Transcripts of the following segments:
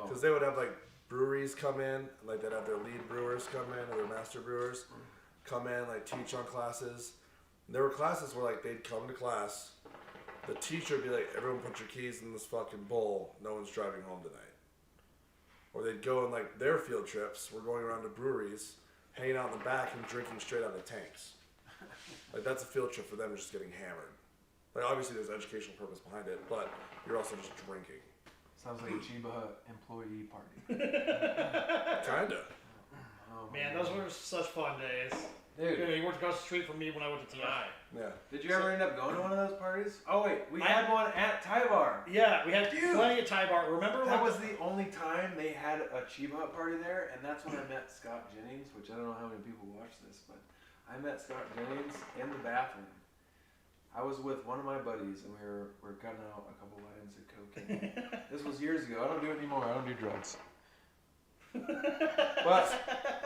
Because they would have like breweries come in, like they'd have their lead brewers come in or their master brewers come in, like teach on classes. And there were classes where like they'd come to class, the teacher would be like, everyone put your keys in this fucking bowl, no one's driving home tonight. Or they'd go on like their field trips, we're going around to breweries, hanging out in the back and drinking straight out of tanks. Like that's a field trip for them, just getting hammered. Like obviously there's educational purpose behind it, but you're also just drinking. Sounds like a Chiba Hut employee party. Kinda. Oh, man, those were such fun days. Dude, he worked across the street from me when I went to TI. Yeah. Did you ever end up going to one of those parties? Oh wait, we had one at Thai Bar. Yeah, we had plenty of Thai Bar. Remember? That was the only time they had a Chiba Hut party there, and that's when I met Scott Jennings, which I don't know how many people watch this, but I met Scott Jennings in the bathroom. I was with one of my buddies, and we were cutting out a couple lines of cocaine. This was years ago. I don't do it anymore. I don't do drugs. But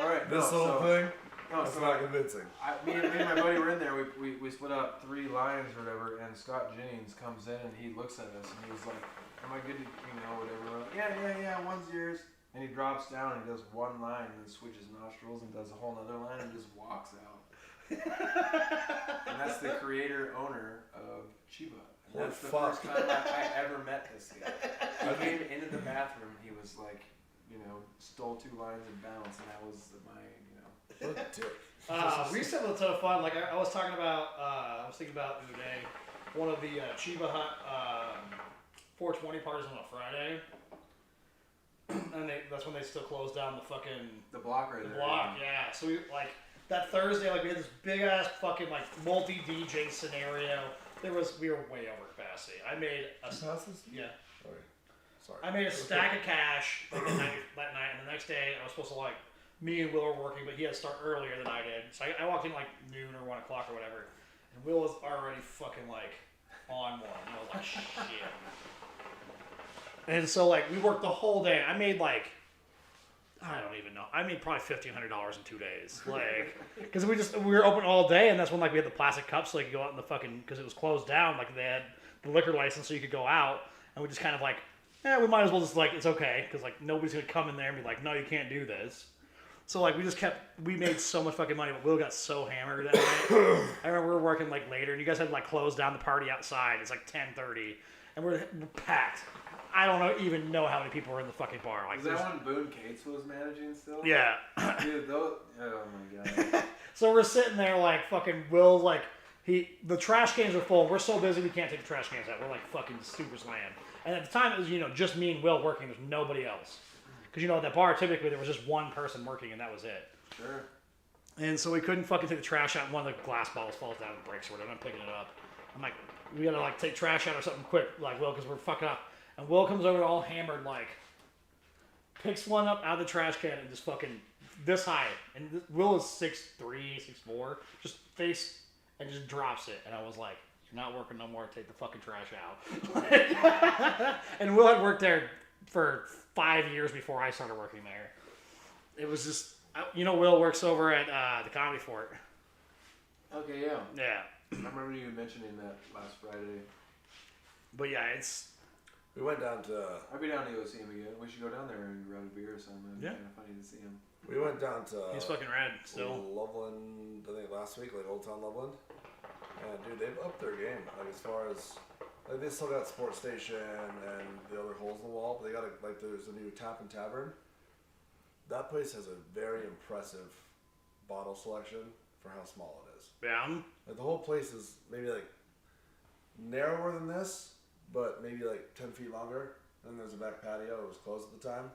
all right, This little thing. No, that's so not convincing. Me and my buddy were in there. We split up 3 lines or whatever, and Scott Jennings comes in and he looks at us and he's like, "Am I good to, whatever?" We're like, yeah, one's yours. And he drops down and he does one line and then switches nostrils and does a whole other line and just walks out. And that's the creator owner of Chiba. And that's the first time I ever met this guy. He came into the bathroom and he was like, stole 2 lines and bounced, and that was my. What a dick. We used to have a ton of fun. Like I was talking about, I was thinking about the other day, one of the Chiba Hut 420 parties on a Friday, and that's when they still closed down the block right there. The block, yeah. So we that Thursday, we had this big ass fucking multi DJ scenario. We were way over capacity. I made a yeah. Sorry. I made a stack of cash that night, and the next day I was supposed to me and Will were working, but he had to start earlier than I did. So I walked in noon or 1 o'clock or whatever, and Will was already fucking on one. And I was like, shit. And so we worked the whole day. I made I don't even know. I made probably $1,500 in 2 days. Because we were open all day, and that's when we had the plastic cups so you could go out in the fucking, because it was closed down. They had the liquor license so you could go out, and we just kind of we might as well just it's okay, because nobody's gonna come in there and be like, no, you can't do this. So we made so much fucking money, but Will got so hammered that night. I remember we were working later, and you guys had closed down the party outside. It's 10:30, and we're packed. I don't even know how many people were in the fucking bar. Was that when Boone Cates was managing still? Yeah. Dude, oh my god. So we're sitting there fucking Will's the trash cans are full. We're so busy we can't take the trash cans out. We're fucking super slammed. And at the time it was just me and Will working. There's nobody else. Because at that bar, typically, there was just one person working, and that was it. Sure. And so we couldn't fucking take the trash out, and one of the glass bottles falls down and breaks or whatever. I'm picking it up. I'm like, we gotta, take trash out or something quick, Will, because we're fucking up. And Will comes over all hammered, picks one up out of the trash can and just fucking this high. And Will is 6'3", 6'4", just face, and just drops it. And I was like, you're not working no more, take the fucking trash out. And Will had worked there for 5 years before I started working there. It was just, Will works over at the Comedy Fort. Okay, yeah. Yeah. I remember you mentioning that last Friday. But yeah, we went down to... I'd be down to go see him again. We should go down there and grab a beer or something. Yeah. It's kind of funny to see him. We went down to... He's fucking rad still. Loveland, I think last week, Old Town Loveland. And dude, they've upped their game. As far as... they still got Sports Station and the other holes in the wall, but they got there's a new Tap and Tavern. That place has a very impressive bottle selection for how small it is. Yeah. The whole place is maybe narrower than this, but maybe 10 feet longer. And there's a back patio. It was closed at the time.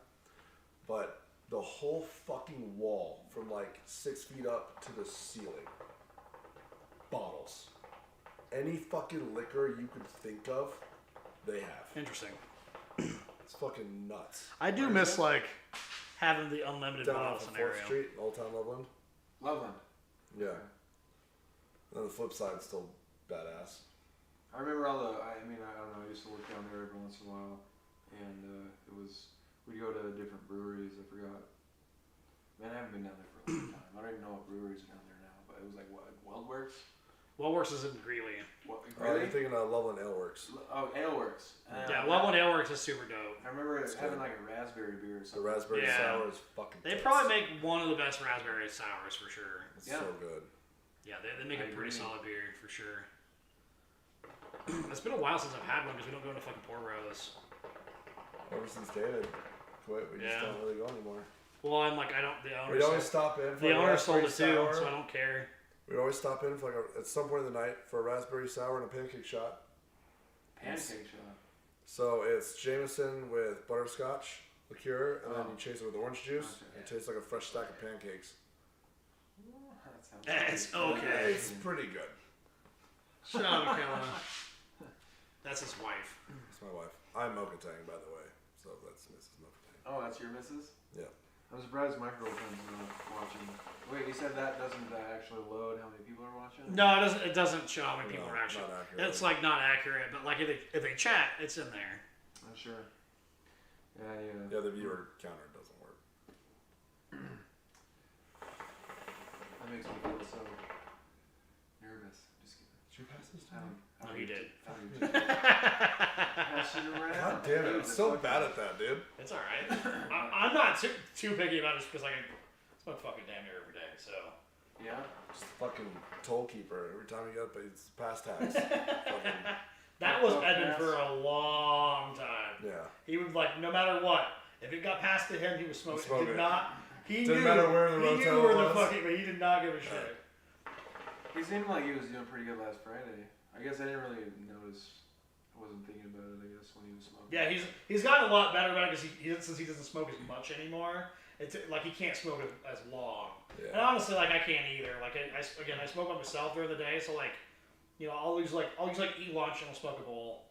But the whole fucking wall from 6 feet up to the ceiling. Bottles. Any fucking liquor you could think of, they have. Interesting. It's fucking nuts. I do miss having the unlimited bottle scenario. 4th Street, Old Town Loveland. Loveland. Yeah. And then the flip side's still badass. I remember I don't know, I used to work down there every once in a while, and we'd go to different breweries, I forgot. Man, I haven't been down there for a long time. I don't even know what breweries are down there now, but it was Weldworks? Wellworks is in Greeley. What, You're really? thinking of Loveland Ale Works. Oh, Aleworks. Yeah, Loveland Ale Works is super dope. I remember It's having good. like a raspberry beer or The something. raspberry Yeah. sour is fucking They tits. probably make one of the best raspberry sours for sure. It's Yeah. so good. Yeah, they make I a pretty agree. solid beer for sure. It's been a while since I've had one because we don't go into fucking Pour Rose. Ever since David quit, we just Yeah. don't really go anymore. Well, I'm like, I don't. The owner We'd always sold, stop in for the a owner sold raspberry it too, sour. so I don't care. We'd always stop in for at some point in the night for a raspberry sour and a pancake shot. Pancake shot. So it's Jameson with butterscotch liqueur, and then Oh. you chase it with orange juice. Okay. It tastes like a fresh stack of pancakes. That sounds It's good. okay. It's pretty good. Shout out to Kellen. That's his wife. It's my wife. I'm Mocha Tang, by the way. So that's Mrs. Mocha Tang. Oh, that's your missus? Yeah. I'm surprised my girlfriend's watching. Wait, you said that doesn't actually load how many people are watching? No, it doesn't. It doesn't show how many people No, are actually. not accurate. It's like not accurate, but like if they chat, it's in there. Oh, sure. Yeah, yeah. Yeah, the viewer counter doesn't work. That makes me feel so nervous. Just kidding. Did you pass this No, he did. Pass it around. God damn it! I'm so bad at that, dude. It's all right. I'm not too picky about it just because I can smoke fucking damn near every day. So Yeah. Just fucking toll keeper. Every time you get it's past tax. Fucking, that was Oh, Edmund yes. for a long time. yeah. He would like no matter what. If it got passed to him, he was smoking. Smoke Did it. not. He Didn't knew. matter where the he knew Rotel where the was. fucking, but he did not give a shit. He seemed like he was doing pretty good last Friday. I guess I didn't really notice. I wasn't thinking about it, I guess, when he was smoking. Yeah, he's gotten a lot better about it because since he doesn't smoke as much anymore. It's like he can't smoke as long. And Yeah. honestly, like I can't either. Like I smoke by myself during the day, so like, you know, I'll usually eat lunch and I'll smoke a bowl,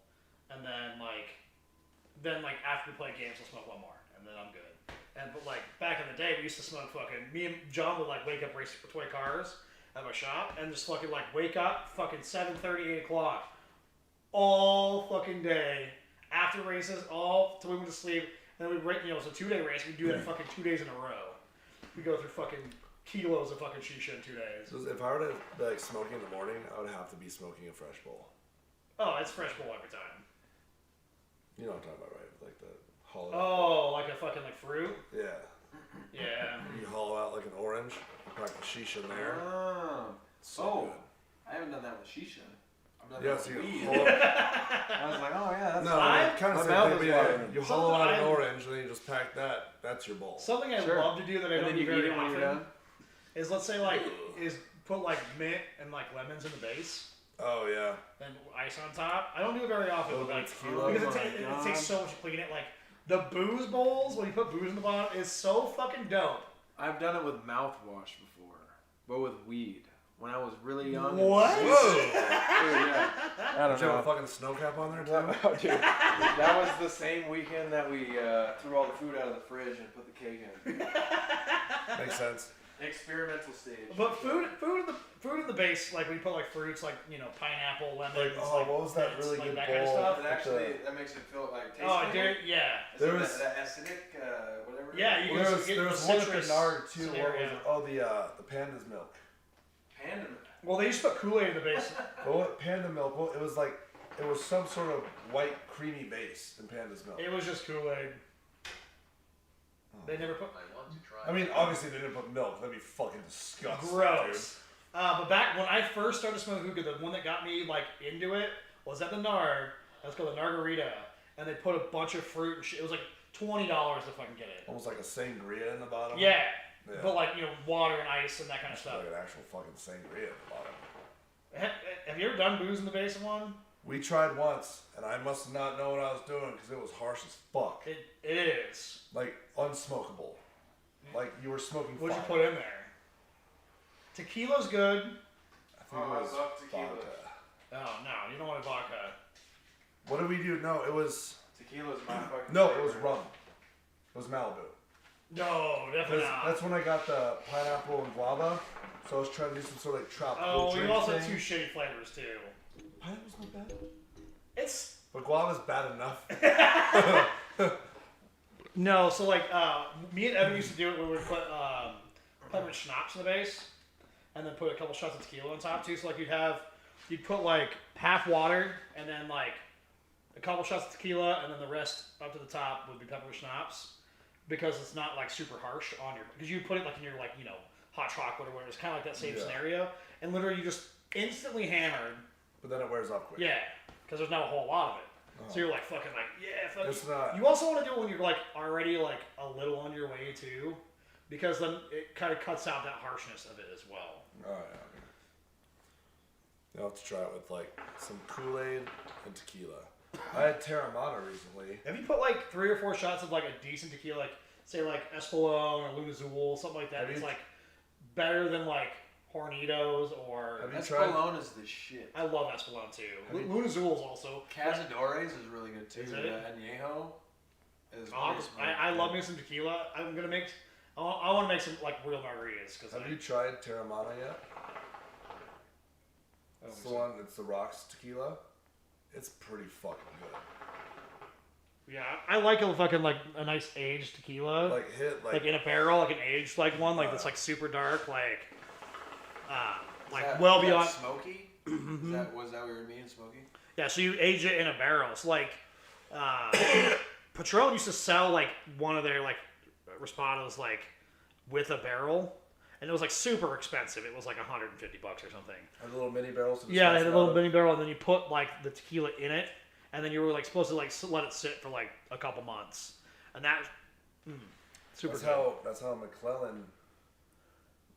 and then after we play games, I'll smoke one more, and then I'm good. But like back in the day, we used to smoke fucking. Me and John would like wake up, race toy cars at my shop, and just fucking like wake up fucking 7:30, 8 o'clock, all fucking day after races, all till we went to sleep. And then we, it's a 2-day race. We do that fucking 2 days in a row. We go through fucking kilos of fucking shisha in 2 days. So if I were to be like smoking in the morning, I would have to be smoking a fresh bowl. Oh, it's fresh bowl every time. You know what I'm talking about, right? Like the hollow. Oh, like a fucking like fruit. Yeah. Yeah. You hollow out like an orange. You pack the shisha in there. Oh. So Oh. good. I haven't done that with shisha. I've done Yeah, that so with you weed. hollow, I was like, oh yeah, that's no, I- kind my of mouth same is thing, but yeah, watering. you hollow out an Something I- orange and then you just pack that. That's your bowl. Something I Sure. love to do that I And don't then do you eat very it when you're often done. is let's say like put like mint and like lemons in the base Oh yeah. and ice on top. I don't do it very often, Little but like bit of tequila. because Oh my it God. takes so much to clean it. Like the booze bowls when you put booze in the bottom is so fucking dope. I've done it with mouthwash before, but with weed. When I was really young. What? And Whoa! yeah. I Did don't you have a know. fucking snow cap on there too? Oh, dude. That was the same weekend that we threw all the food out of the fridge and put the cake in. Makes sense. Experimental stage. But food in the base, like we put like fruits, like pineapple, lemons. Like, oh, what was that mints, really like good that bowl? kind of stuff. It actually, that makes it feel like tasty. Oh, dude, yeah. There was- that acidic, whatever. Yeah, you Well, can there was get there was one at the citrus Nard too. What was scenario. it? Oh, the panda's milk. Panda. Well, they used to put Kool-Aid in the base. Well, what panda milk? Well, it was some sort of white creamy base in panda's milk. It was just Kool-Aid. They never put. I mean, obviously they didn't put milk. That'd be fucking disgusting. Gross. But back when I first started smoking hookah, the one that got me like into it was at the Nard. That's called the Nargarita, and they put a bunch of fruit and shit. It was like $20 to fucking get it. Almost like a sangria in the bottom. Yeah, Yeah. but like water and ice and that kind of stuff. Like an actual fucking sangria at the bottom. Have you ever done booze in the base of one? We tried once, and I must not know what I was doing because it was harsh as fuck. It is. Like unsmokable. Like you were smoking. What'd you fire. put in there? Tequila's good. I think Oh, I it was love tequila. vodka. Oh no, you don't want vodka. What did we do? No, it was Tequila's my fucking no, it favorite. was rum. It was Malibu. No, definitely not. That's when I got the pineapple and guava. So I was trying to do some sort of like tropical Oh, drink you also thing. have two shitty flavors too. Pineapple's not bad. It's But guava's bad enough. no, so like me and Evan used to do it where we would put peppermint schnapps in the base, and then put a couple shots of tequila on top too. So like you'd have you'd put like half water and then like a couple shots of tequila and then the rest up to the top would be pepper schnapps because it's not like super harsh on your, because you put it like in your like, you know, hot chocolate or whatever. It's kind of like that same scenario. And literally you just instantly hammered. But then it wears off quick. Yeah, because there's not a whole lot of it. So you're like fucking like, yeah, fuck. It's not. You also want to do it when you're like already like a little on your way too, because then it kind of cuts out that harshness of it as well. Oh yeah. You'll have to try it with like some Kool-Aid and tequila. I had Terramana recently. Have you put like 3 or 4 shots of like a decent tequila, like say like Espolón or Luna Azul, something like that? It's like better than like Hornitos or. Have you tried? Espolón is the shit. I love Espolón too. Luna Azul is also. Cazadores is really good too. Is it? Añejo is I love me some tequila. I'm gonna make. I want to make some like real margaritas. Have you tried Terramana yet? It's the one. It's the Rocks tequila. It's pretty fucking good. Yeah, I like a fucking like a nice aged tequila. Like in a barrel, like an aged like one, like that's like super dark, like well beyond smoky. Was that what you were meaning, smoky? Yeah, so you age it in a barrel. So like Patron used to sell like one of their like Rispados like with a barrel. And it was like super expensive. It was like $150 or something. Or the little mini barrels. Yeah, they had a little mini barrel, and then you put like the tequila in it, and then you were like supposed to like let it sit for like a couple months, and that super. That's how McClellan,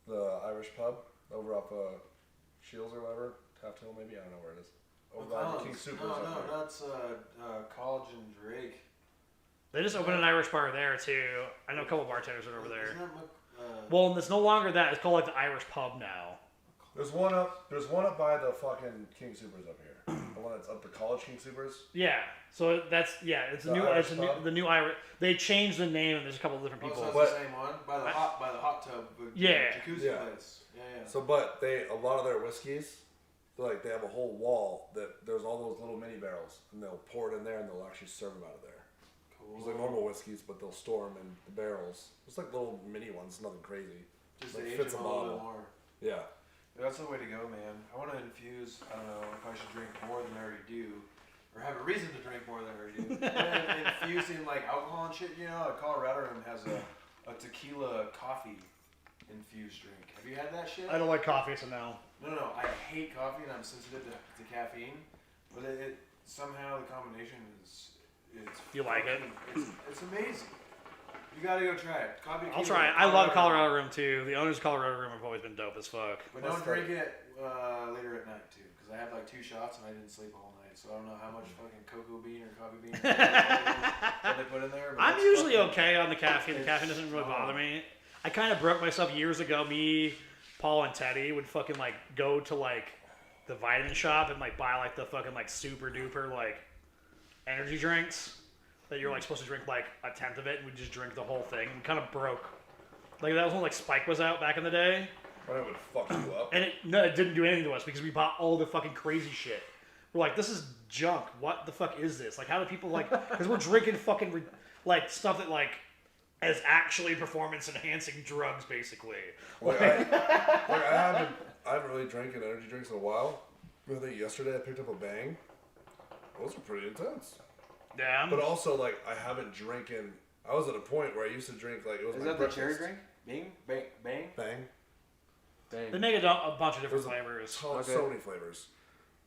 the Irish pub over off Shields or whatever, Taft Hill maybe, I don't know where it is. Over by King Supers. No, that's College and Drake. They just opened an Irish bar there too. I know a couple bartenders are over there. Isn't that Well, it's no longer that. It's called like the Irish pub now. There's one up by the fucking King Supers up here. The one that's up the College King Supers. Yeah. So it's the new Irish. They changed the name and there's a couple of different people. So it's the same one by the hot tub. Jacuzzi place. Yeah. So, but a lot of their whiskeys, like they have a whole wall that there's all those little mini barrels, and they'll pour it in there and they'll actually serve them out of there. It's like normal whiskeys, but they'll store them in the barrels. It's like little mini ones, nothing crazy. Just like age fits them a a little bit bottle. more. Yeah. That's the way to go, man. I want to infuse. I don't know if I should drink more than I already do, or have a reason to drink more than I already do. And infusing like alcohol and shit. You know, Colorado has a tequila coffee infused drink. Have you had that shit? I don't like coffee, so no. No. I hate coffee and I'm sensitive to caffeine, but it somehow the combination is. You like it? It's amazing. You gotta go try it. Coffee. I'll try it. I love Colorado Room too. The owners of Colorado Room have always been dope as fuck. But don't drink it later at night too, because I had like 2 shots and I didn't sleep all night, so I don't know how much fucking cocoa bean or coffee bean they put in there. I'm usually okay on the caffeine. The caffeine doesn't really bother me. I kind of broke myself years ago. Me, Paul, and Teddy would fucking like go to like the vitamin shop and like buy like the fucking like super duper like energy drinks that you're like supposed to drink like a tenth of it, and we just drink the whole thing. And kind of broke. Like that was when like Spike was out back in the day. But it would fuck you up. And it didn't do anything to us because we bought all the fucking crazy shit. We're like, this is junk. What the fuck is this? Like, how do people like? Because we're drinking fucking like stuff that like is actually performance enhancing drugs, basically. Like, I haven't really drank an energy drinks in a while. I think yesterday I picked up a Bang. Those were pretty intense. Yeah. But also, like, I haven't drinking. I was at a point where I used to drink, like, it was Is my that breakfast. the cherry drink? Bang? Bang. They make a bunch of different flavors. So many flavors.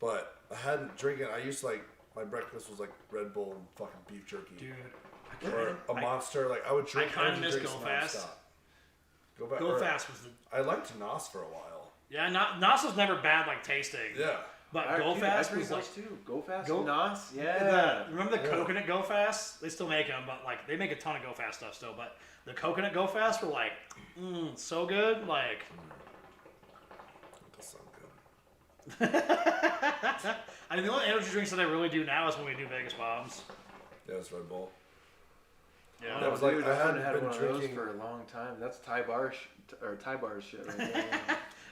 But I hadn't drinking. I used to, like, my breakfast was, like, Red Bull and fucking beef jerky. Dude. Or a Monster. Like, I would drink I kind of miss drinks Go Fast. nonstop. Go Fast was the... I liked Nos for a while. Yeah, Nos was never bad, like, tasting. Yeah. But Go Fast was like too. Go Fast. Nos. Yeah. Remember the coconut Go Fast? They still make them, but like they make a ton of Go Fast stuff still. But the coconut Go Fast were like, so good. Like, That sounds good. I mean, the only energy drinks that I really do now is when we do Vegas bombs. Yeah, it's Red Bull. Yeah, that was like I hadn't had been one of drinking those for a long time. That's Thai bar shit right there.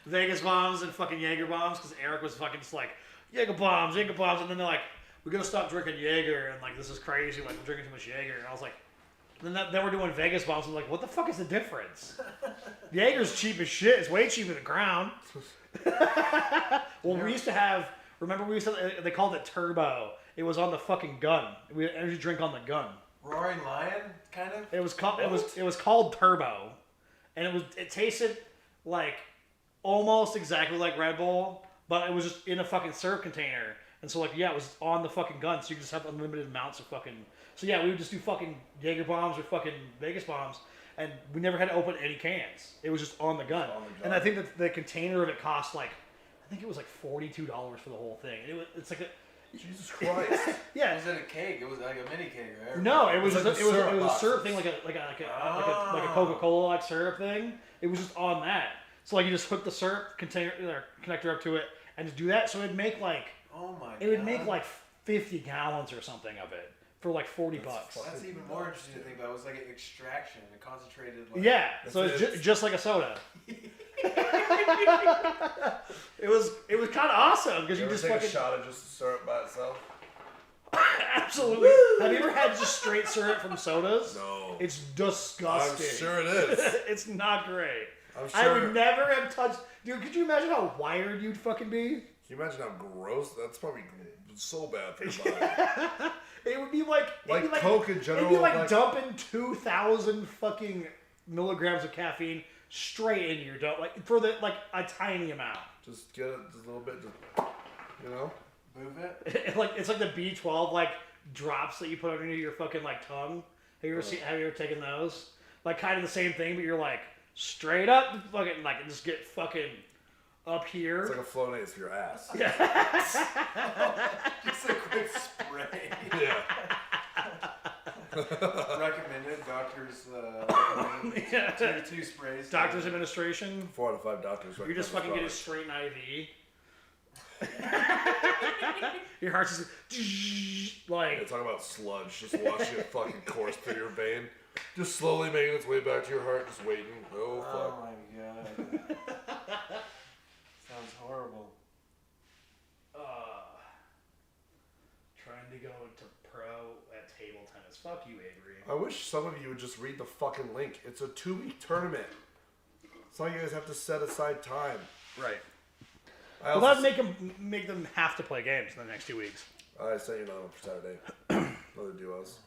Vegas bombs and fucking Jaeger bombs because Eric was fucking just like Jaeger bombs, and then they're like, we're gonna stop drinking Jaeger, and like this is crazy, like we're drinking too much Jaeger, and I was like, then we're doing Vegas bombs, and I'm like, what the fuck is the difference? Jaeger's cheap as shit. It's way cheaper than Crown. Well, we used to have Remember we used to, they called it Turbo. It was on the fucking gun. We had energy drink on the gun. Roaring Lion, kind of. It was called it was called Turbo, and it tasted like almost exactly like Red Bull, but it was just in a fucking syrup container. And so it was on the fucking gun, so you just have unlimited amounts of fucking. So we would just do fucking Jaeger bombs or fucking Vegas bombs, and we never had to open any cans. It was just on the gun. And I think that the container of it cost like, I think it was like $42 for the whole thing. It's like a. Jesus Christ. Yeah. Was it a cake? It was like a mini cake, right? No, it was like it was a syrup boxes. thing, like a Coca-Cola like syrup thing. It was just on that. So you just hook the syrup container connector up to it and just do that. So it'd make like it would make like 50 gallons or something of it for like $40. That's even more interesting to think about. It was like an extraction, a concentrated. Like, Yeah, so it's just like a soda. It was kind of awesome because you ever just take fucking a shot of just syrup by itself? absolutely. Have you ever had just straight syrup from sodas? No. It's disgusting. I'm sure it is. It's not great. I'm I sure. would never have touched. Dude, could you imagine how wired you'd fucking be? Can you imagine how gross? That's probably so bad for your body. It would be like Coke in general. It'd be like dumping 2,000 fucking milligrams of caffeine straight into your dope, like for a tiny amount. Just get it just a little bit, just, Move it. It's like the B12 like drops that you put underneath your fucking like tongue. Have you ever taken those? Like kind of the same thing, but you're like straight up fucking like just get fucking up here. It's like a Flonase for your ass. Just a quick spray. Yeah. Recommended. Doctors recommend two sprays. Doctor's administration. 4 out of 5 doctors. You just fucking get a straight IV. Your heart's just like. Yeah, talk about sludge, just watching it fucking course through your vein, just slowly making its way back to your heart, just waiting. Oh fuck. Oh my god. Sounds horrible. Trying to go to pro at table tennis. Fuck you, Avery. I wish some of you would just read the fucking link. It's a 2-week tournament. It's not like you guys have to set aside time. Right. I Well, also that'd make them have to play games in the next 2 weeks. I sent you another one for Saturday. Another duos.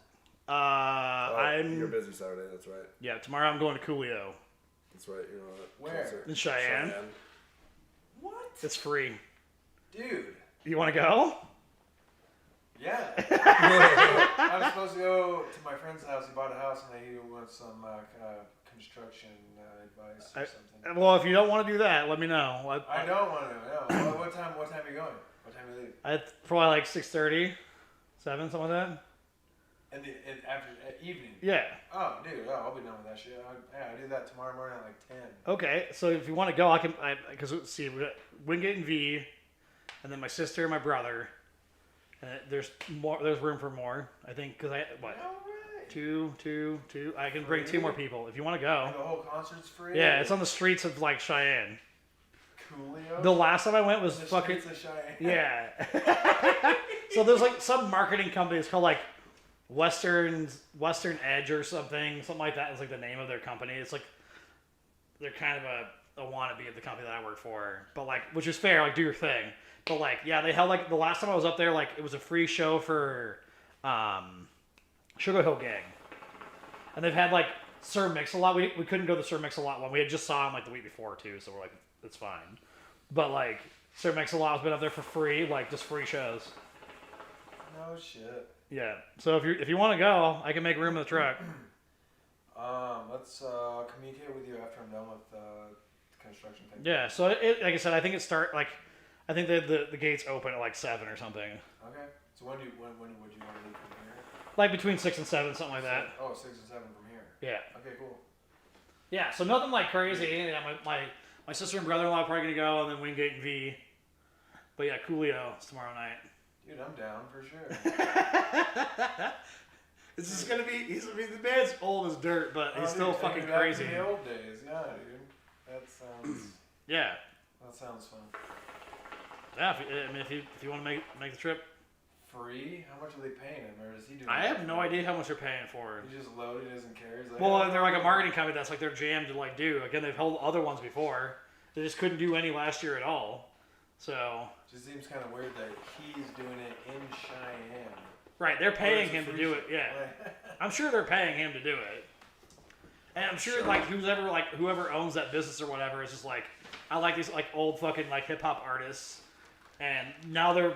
You're busy Saturday. That's right. Tomorrow I'm going to Coolio. That's right. You know that. Where? Concert. In Cheyenne. What? It's free. Dude. You want to go? Yeah. I was supposed to go to my friend's house. He bought a house and he wants some construction advice or something. Well, if you don't want to do that, let me know. I don't want to. No. What time are you going? What time do you leave? Probably like 6:30, 7, something like that. And after evening. Yeah. Oh, dude. Oh, I'll be done with that shit. I do that tomorrow morning at like 10. Okay, so if you want to go, I can. Because see, we got Wingate and V, and then my sister and my brother. And there's more. There's room for more. I think because All right. two. I can bring 2 more people if you want to go. And the whole concert's free. Yeah, it's on the streets of like Cheyenne. Coolio. The last time I went was The fucking. streets of Cheyenne. Yeah. So there's like some marketing company. It's called like Western Edge or something like that. Is like the name of their company. It's like they're kind of a wannabe of the company that I work for, but like, which is fair. Like, do your thing. But like, yeah, they held like the last time I was up there, like it was a free show for Sugar Hill Gang, and they've had like Sir Mix-a-Lot. We couldn't go to Sir Mix-a-Lot one. We had just saw him like the week before too, so we're like, it's fine. But like Sir Mix-a-Lot has been up there for free, like just free shows. No shit. Yeah. So if you want to go, I can make room in the truck. Let's communicate with you after I'm done with the construction thing. Yeah. So it like I said, I think I think the gates open at like 7 or something. Okay. So when would you want to leave from here? Like between 6 and 7, something like that. Oh, 6 and 7 from here. Yeah. Okay, cool. Yeah. So nothing like crazy. Yeah, my sister and brother-in-law are probably gonna go, and then Wingate and V. But yeah, Coolio is tomorrow night. Dude, I'm down for sure. This is gonna be. The man's old as dirt, but he's still dude, fucking back crazy. to the old days, yeah, dude. That sounds. Yeah. That sounds fun. Yeah. If you want to make the trip. Free? How much are they paying him, or does he do? I have no idea how much they're paying for it. He just loaded, doesn't care. He's like, Well, they're like a marketing company. That's like their jam to like do. Again, they've held other ones before. They just couldn't do any last year at all. So. Just seems kind of weird that he's doing it in Cheyenne. Right, they're paying him to free do it. shop. Yeah, Like, I'm sure they're paying him to do it. And I'm sure like whoever owns that business or whatever is just like, I like these like old fucking like hip hop artists, and now they're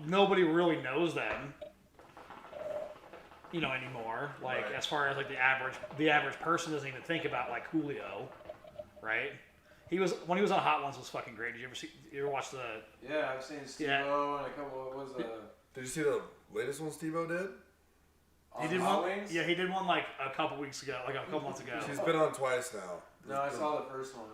nobody really knows them. Anymore. Like Right. as far as like the average person doesn't even think about like Julio, right? When he was on Hot Ones was fucking great. Did you ever watch the? yeah, I've seen Steve-O Yeah. and a couple. What was Did you see the latest one Steve-O did? He did Hot one. Wings? Yeah, he did one like a couple weeks ago, like a couple months ago. He's been on twice now. No, I saw the first one.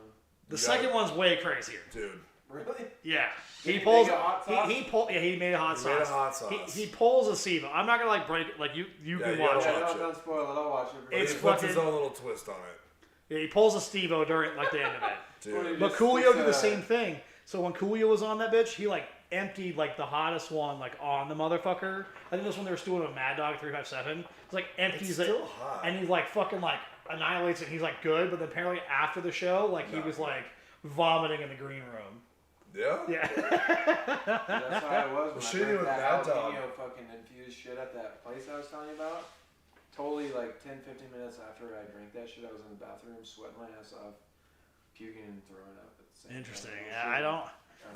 The You second got it. one's way crazier. Dude. Really? Yeah, Did he he pulls. make a hot sauce? He made a hot He sauce. made a hot sauce. He pulls a SIVO. I'm not gonna like break it. Like you Yeah, can you watch gotta it. watch it. Don't spoil it. I'll watch it. But It's he puts his fucking- own little twist on it. Yeah, he pulls a Stevo during like the end of it. Dude. But Just Coolio sticks did the a- same thing. So when Coolio was on that bitch, he like emptied like the hottest one like on the motherfucker. I think this one they were doing with Mad Dog 357. It's like empties It's it, still hot. and he like fucking like annihilates it. And he's like good, but then apparently after the show, like he No. was like vomiting in the green room. Yeah? Yeah. That's how it was when shooting I drank with that Mad Dog. jalapeno fucking infused shit at that place I was telling you about. Totally like 10-15 minutes after I drank that shit, I was in the bathroom sweating my ass off, puking and throwing up at the same Interesting. time. Yeah, I don't.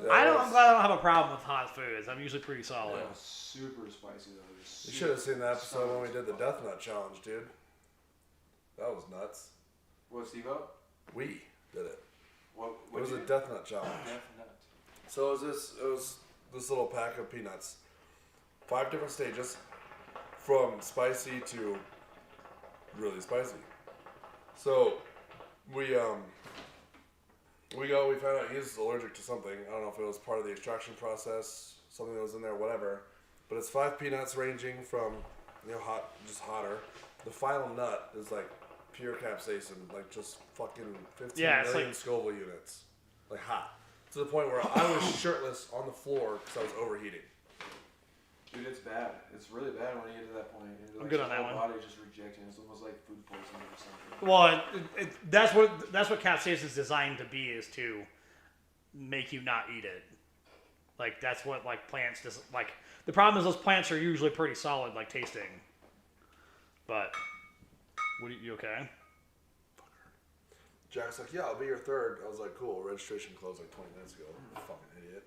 Yeah, I'm it's- glad I don't have a problem with hot foods. I'm usually pretty solid. It was super spicy though. It was You should have seen the episode super when we did the spicy. Death Nut Challenge, dude. That was nuts. What, Steve-O? We did it. What It was a you do? Death Nut Challenge. Death Nut. So it was this little pack of peanuts. 5 different stages. From spicy to really spicy. So we found out he's allergic to something. I don't know if it was part of the extraction process, something that was in there, whatever. But it's 5 peanuts ranging from hot, just hotter. The final nut is like pure capsaicin, like just fucking 15 Yeah, it's million like- Scoville units, like hot. To the point where I was shirtless on the floor because I was overheating. Dude, it's bad. It's really bad when you get to that point. It's I'm good on your that whole one. body just rejecting. It's almost like food poisoning or something. Well, that's what capsaicin is designed to be, is to make you not eat it. Like that's what like plants just like. The problem is those plants are usually pretty solid, like tasting. But you okay? Jack's like, yeah, I'll be your third. I was like, cool. Registration closed like 20 minutes ago. Fucking idiot.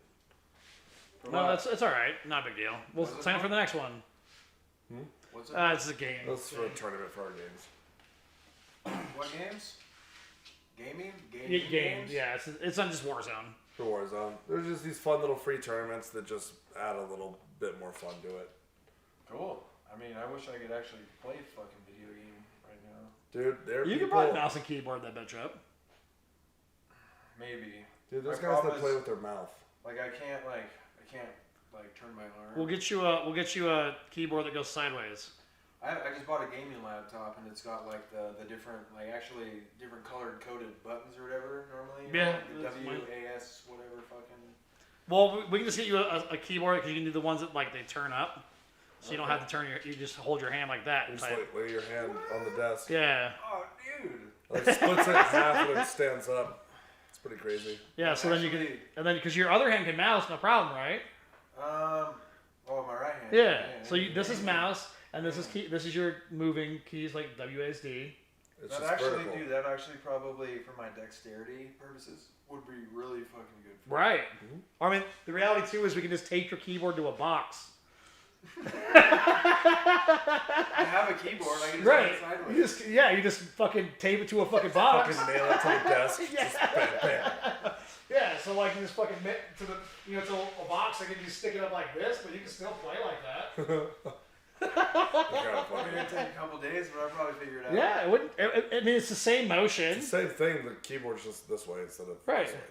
For No, what? it's all right. Not a big deal. We'll What's it sign up for called? the next one. What's it? It's a game. That's for a tournament for our games. What games? Gaming? Games. Yeah, it's on just Warzone. For Warzone. There's just these fun little free tournaments that just add a little bit more fun to it. Cool. I mean, I wish I could actually play a fucking video game right now. Dude, there are You can people... probably mouse and keyboard that bitch up. Maybe. Dude, there's My guys that problem play is- with their mouth. Like I can't turn my arm. We'll get you a keyboard that goes sideways. I just bought a gaming laptop and it's got like the different actually different colored coded buttons or whatever normally. Yeah, Like that's the fine. WAS whatever fucking. Well, we can just get you a keyboard because you can do the ones that like they turn up, so you don't Okay. have to turn you just hold your hand like that. You And just type. lay your hand on the desk. Yeah, Oh, dude. Like splits it in half and it stands up. It's pretty crazy. yeah. So then you can, Actually- and then because your other hand can mouse, no problem, right? Oh, my right hand. Yeah. So this is mouse, and this is key. This is your moving keys like WASD. It's That just actually, vertical. dude, that actually probably for my dexterity purposes would be really fucking good. For Right. I mean, the reality too is we can just tape your keyboard to a box. I have a keyboard. I can just Right. put it sideways. You just fucking tape it to a fucking box. Fucking nail it to the desk. Yeah. Just bam, bam. Yeah, so like you just fucking to the to a box, I can just stick it up like this, but you can still play like that. It's kinda It's funny. gonna take a couple days, but I'll probably figure it out. Yeah, it wouldn't. I mean, it's the same motion. It's the same thing. The keyboard's just this way instead of Right. this way.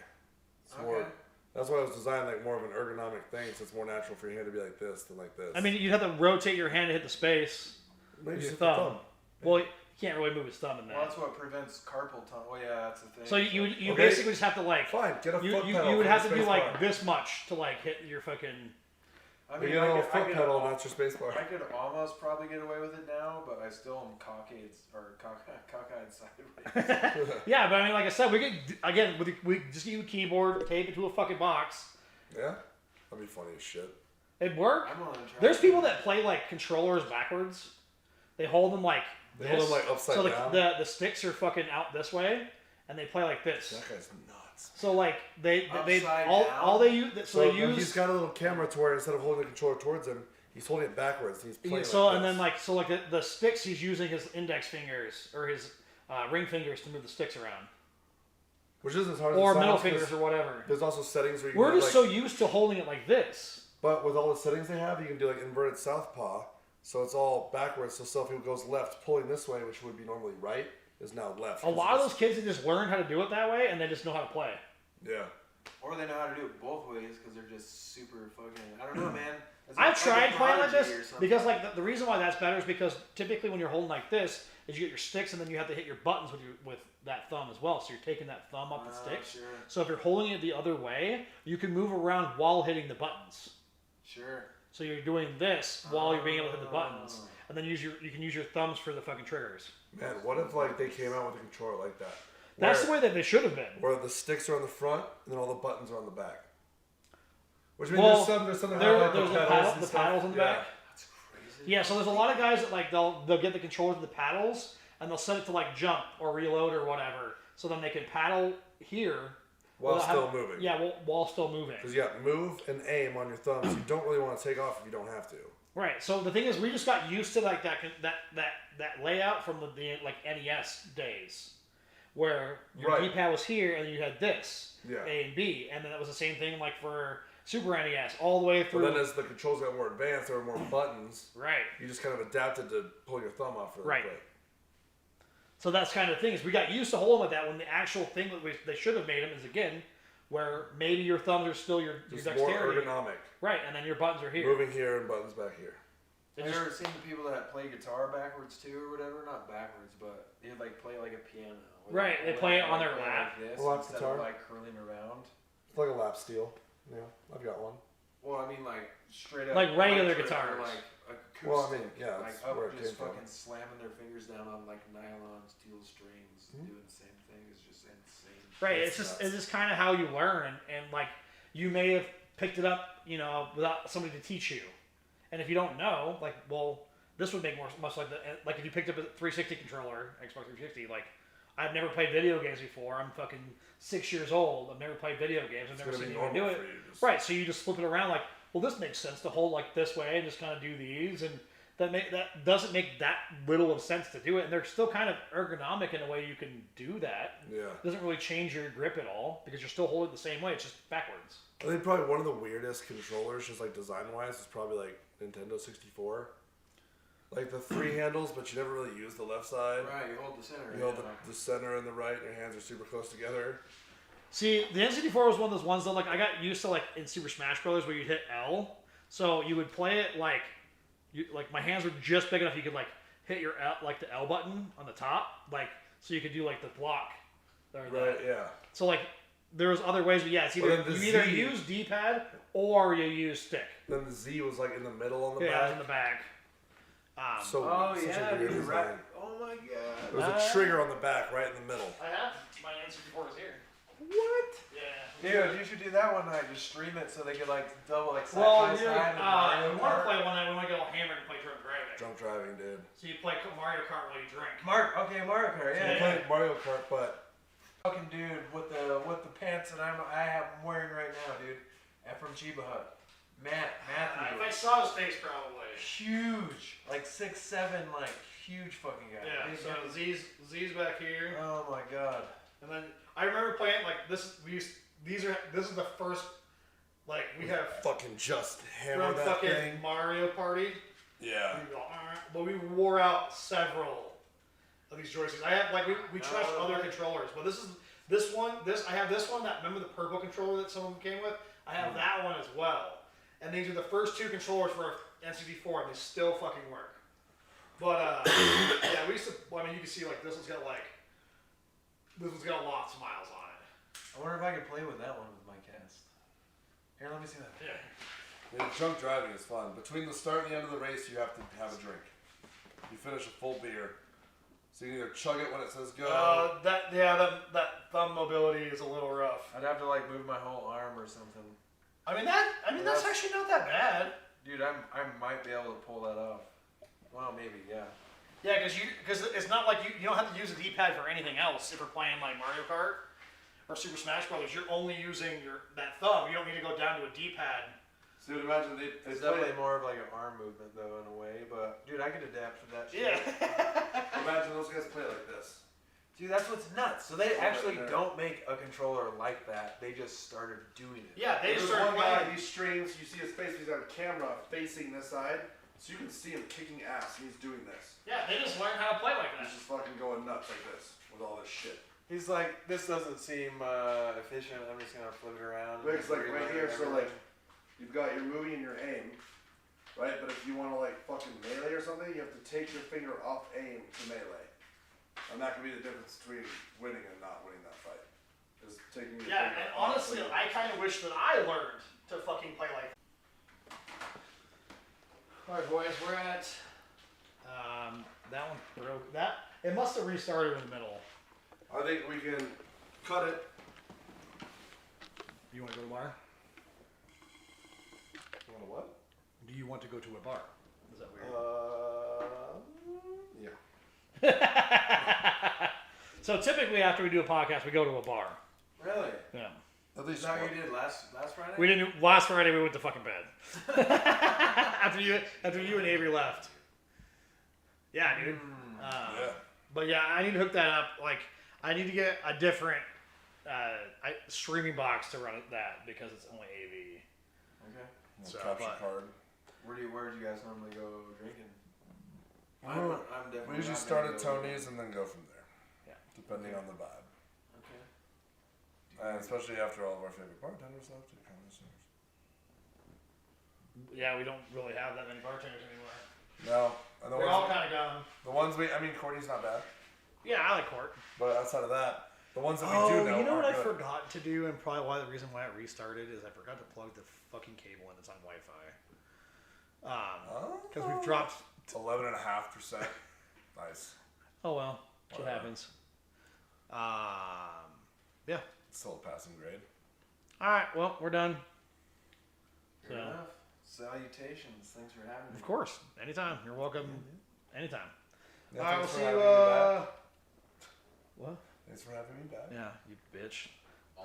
It's more. Okay. That's why it was designed like more of an ergonomic thing. So it's more natural for your hand to be like this than like this. I mean, you'd have to rotate your hand to hit the space. maybe your just thumb. Well, you can't really move his thumb in Well, that. that's what prevents carpal tunnel. Well, yeah, that's the thing. So you Okay. basically just have to like Fine, get a you foot you, pedal. you would for have the to do space like bar. this much to like hit your fucking. I You mean, get a little I foot could, pedal, not your space bar. I could almost probably get away with it now, but I still am cockeyed sideways. Yeah, but I mean, like I said, we could again we just use a keyboard, tape it to a fucking box, Yeah, that'd be funny as shit. It'd work. I'm willing to try. There's people that play like controllers backwards. They hold them like They this. hold them like upside so down. the sticks are fucking out this way, and they play like this. That guy's nuts. So like they Upside all down? they use. So they use. He's got a little camera to where instead of holding the controller towards him, he's holding it backwards. And he's playing So like and this. then like the sticks, he's using his index fingers or his ring fingers to move the sticks around, Which isn't as hard as or it sounds, middle 'cause fingers or whatever. There's also settings where you We're can just like, so used to holding it like this. But with all the settings they have, you can do like inverted southpaw. So it's all backwards. So if he goes left, pulling this way, which would be normally right, is now left. A lot of those kids that just learn how to do it that way, and they just know how to play. Yeah. Or they know how to do it both ways because they're just super fucking. I don't know, man. It's I've like tried a playing like prodigy this or something. because like the reason why that's better is because typically when you're holding like this is you get your sticks and then you have to hit your buttons with that thumb as well. So you're taking that thumb up the sticks. Sure. So if you're holding it the other way, you can move around while hitting the buttons. Sure. So you're doing this while you're being able to hit the buttons, and then you can use your thumbs for the fucking triggers. Man, what if like they came out with a controller like that? That's the way that they should have been. Where the sticks are on the front and then all the buttons are on the back. Which means Well, there's something There's like the paddles on the back. That's crazy. Yeah, so there's a lot of guys that like they'll get the controller to the paddles and they'll set it to like jump or reload or whatever, so then they can paddle here while without still having- moving. Yeah, while still moving. Because you got move and aim on your thumbs. You don't really want to take off if you don't have to. Right. So the thing is, we just got used to like that layout from the like NES days, where your Right. D-pad was here and you had this Yeah. A and B, and then it was the same thing like for Super NES all the way But through. then as the controls got more advanced, there were more buttons. Right. You just kind of adapted to pull your thumb off for the Right. play. So that's kind of the thing is we got used to holding like that when the actual thing that they should have made them is again where maybe your thumbs are still your Just more dexterity. ergonomic. Right, and then your buttons are here. Moving here and buttons back here. It Have just- you ever seen the people that play guitar backwards too, or whatever? Not backwards, but they like play like a piano. Right, they play it on their lap. Like this A lap instead guitar. of like curling around. It's like a lap steel. Yeah, I've got one. Well, I mean like straight up. Like regular electric or, guitars. Like acoustic. Well, I mean, yeah, like that's up where it just came from. fucking slamming their fingers down on like nylon steel strings, doing the same thing is just insane. Right, That's it's just nuts. it's just kind of how you learn, and like you may have picked it up, you know, without somebody to teach you, and if you don't know, like, well, this would make more much like like if you picked up a 360 controller, Xbox 360, like I've never played video games before. I'm fucking 6 years old. I've never played video games. I've It's never gonna seen be anyone do normal it. for you. Just, Right, so you just flip it around like, well, this makes sense to hold like this way and just kind of do these, and that doesn't make that little of sense to do it, and they're still kind of ergonomic in a way you can do that. Yeah. It doesn't really change your grip at all because you're still holding it the same way. It's just backwards. I think probably one of the weirdest controllers, just like design wise, is probably like Nintendo 64. Like the three handles, but you never really use the left side. Right, you hold the center. You hold yeah. the center and the right, and your hands are super close together. See, the N64 was one of those ones that like I got used to like in Super Smash Brothers where you'd hit L, so you would play it like, like my hands were just big enough you could like hit your L, like the L button on the top, like so you could do like the block. Or Right, yeah. So like there was other ways, but yeah, it's either Well, then the you either Z- use D-pad or you use stick. Then the Z was like in the middle on the Yeah, back. in the back. So Oh such yeah, a weird dude, design. right. Oh my god. There was a trigger on the back, right in the middle. I have my N64 is here. What? Yeah. Dude, you should do that one night. Just stream it so they could like double like side Well, by dude, side. we with Mario want to Kart. play one night. We want to go hammered and play drunk driving. Drunk driving, dude. So you play Mario Kart while you drink. Okay, Mario Kart. Yeah, You Yeah. play Mario Kart, but Fucking dude with the pants that I'm wearing right now, dude. And from Chiba Hut. Matthew. If I saw his face, probably. Huge. Like 6'7", like huge fucking guy. Yeah. Big So guy. Z's back here, Oh my god. and then I remember playing like this. This is the first like we have fucking just hammer from that fucking thing. Mario Party. Yeah. But we wore out several of these joysticks. I have like we trashed other controllers, but this one I have this one that remember the purple controller that someone came with. I have that one as well, and these are the first two controllers for N64, and they still fucking work. But yeah, we used to. Well, I mean, you can see like this one's got lots of miles on it. I wonder if I could play with that one with my cast. Here, let me see that. Yeah. Yeah, drunk driving is fun. Between the start and the end of the race, you have to have a drink. You finish a full beer. So you can either chug it when it says go. That thumb mobility is a little rough. I'd have to like move my whole arm or something. I mean that's actually not that bad. Dude, I might be able to pull that off. Well, maybe, yeah. Yeah, because it's not like you don't have to use a D-pad for anything else if you're playing like Mario Kart or Super Smash Brothers. You're only using that thumb. You don't need to go down to a D-pad. So you'd imagine they It's play definitely more of like an arm movement though in a way, but dude, I could adapt to that shit. Yeah. Imagine those guys play like this. Dude, that's what's nuts. So they Oh, actually they're- don't make a controller like that. They just started doing it. Yeah, they There's just started one guy, playing. he streams, you see his face, he's got a camera facing this side, so you can see him kicking ass, and he's doing this. Yeah, they just learned how to play like that. He's just fucking going nuts like this, with all this shit. He's like, this doesn't seem efficient. I'm just gonna flip it around. But it's like right relearn here, so like, everything. you've got your movie and your aim, right? But if you want to like fucking melee or something, you have to take your finger off aim to melee. And that can be the difference between winning and not winning that fight. Is taking your Yeah, finger and off honestly, the- I kind of wish that I learned to fucking play like. All right, boys, we're at. That one broke. It must have restarted in the middle. I think we can cut it. You want to go to a bar? You want to what? Do you want to go to a bar? Is that weird? Yeah. So typically, after we do a podcast, we go to a bar. Really? Yeah. At Is least that what one. you did last Friday? We didn't. Last Friday, we went to fucking bed. after you and Avery left. Yeah, dude. Yeah. But yeah, I need to hook that up. Like, I need to get a different streaming box to run that because it's only AV. Okay. We'll So, capture but- card. Where do you guys normally go drinking? Well, I'm definitely. We usually not start gonna at go- Tony's and then go from there. Yeah. Depending Okay. on the vibe. Okay. And especially after all of our favorite bartenders left at Connoisseurs. Yeah, we don't really have that many bartenders anymore. No. And the They're all ones, kind of gone. the ones Courtney's not bad. Yeah, I like Court. But outside of that, the ones that we Oh, do know you know what I are good. forgot to do, and probably why the reason why it restarted is I forgot to plug the fucking cable in that's on Wi-Fi. Because we've dropped. 11.5%. Nice. Oh well, that's what Wow. happens. Yeah. Still a passing grade. All right. Well, we're done. Fair So- enough. Salutations. Thanks for having me. Of course. Anytime. You're welcome. Anytime. Yeah, All right. We'll thanks for see having you. me back. What? Thanks for having me back. Yeah, you bitch.